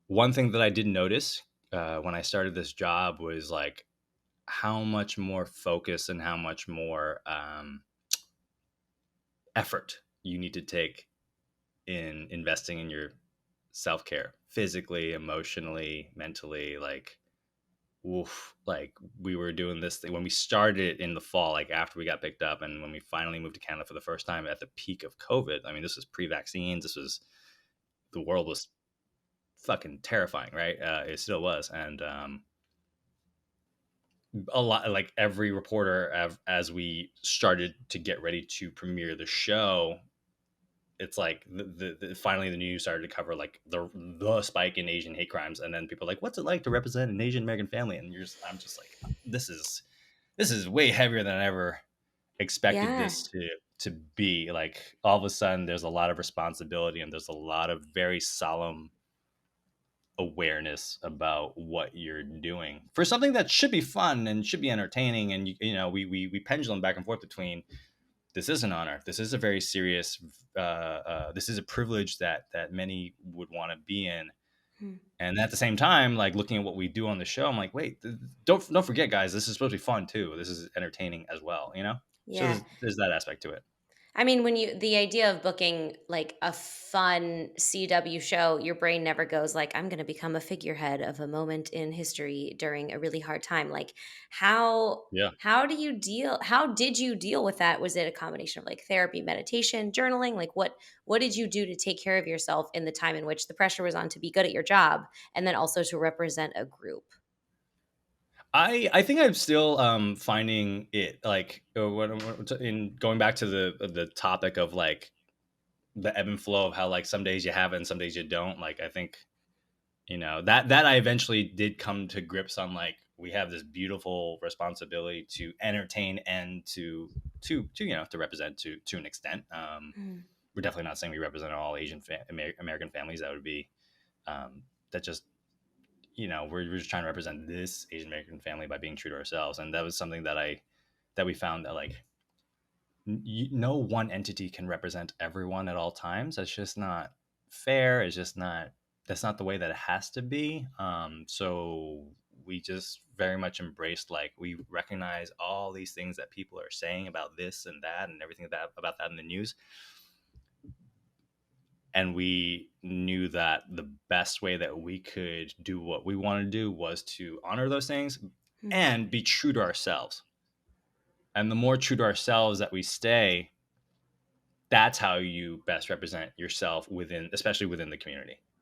one thing that I did notice when I started this job was like how much more focus and how much more effort you need to take in investing in your self care, physically, emotionally, mentally. Like, oof, like we were doing this thing when we started in the fall, like after we got picked up, and when we finally moved to Canada for the first time at the peak of COVID. I mean, this was pre-vaccines. This was the world was fucking terrifying, right? It still was, and a lot like every reporter as we started to get ready to premiere the show, it's like finally the news started to cover like the spike in Asian hate crimes, and then people are like, what's it like to represent an Asian American family? And I'm just like, this is way heavier than I ever expected Yeah. this to be. Like all of a sudden there's a lot of responsibility and there's a lot of very solemn awareness about what you're doing for something that should be fun and should be entertaining. And we pendulum back and forth between, this is an honor, this is a very serious, this is a privilege that many would want to be in. Hmm. And at the same time, like looking at what we do on the show, I'm like, wait, don't forget, guys, this is supposed to be fun too, this is entertaining as well. So Yeah. there's that aspect to it. I mean, the idea of booking like a fun CW show, your brain never goes like, I'm going to become a figurehead of a moment in history during a really hard time. Like, how Yeah. how did you deal with that? Was it a combination of like therapy, meditation, journaling? Like, what did you do to take care of yourself in the time in which the pressure was on to be good at your job and then also to represent a group? I think I'm still finding it like, in going back to the topic of like the ebb and flow of how like some days you have it and some days you don't. Like I think that I eventually did come to grips on, like we have this beautiful responsibility to entertain and to to represent to an extent. Mm. We're definitely not saying we represent all American families. That would be that just we're just trying to represent this Asian American family by being true to ourselves. And that was something that we found that like no one entity can represent everyone at all times. That's just not fair. It's just not, that's not the way that it has to be. So we just very much embraced, like we recognize all these things that people are saying about this and that and everything about that in the news. And we knew that the best way that we could do what we wanted to do was to honor those things Mm. and be true to ourselves. And the more true to ourselves that we stay, that's how you best represent yourself within, especially within the community.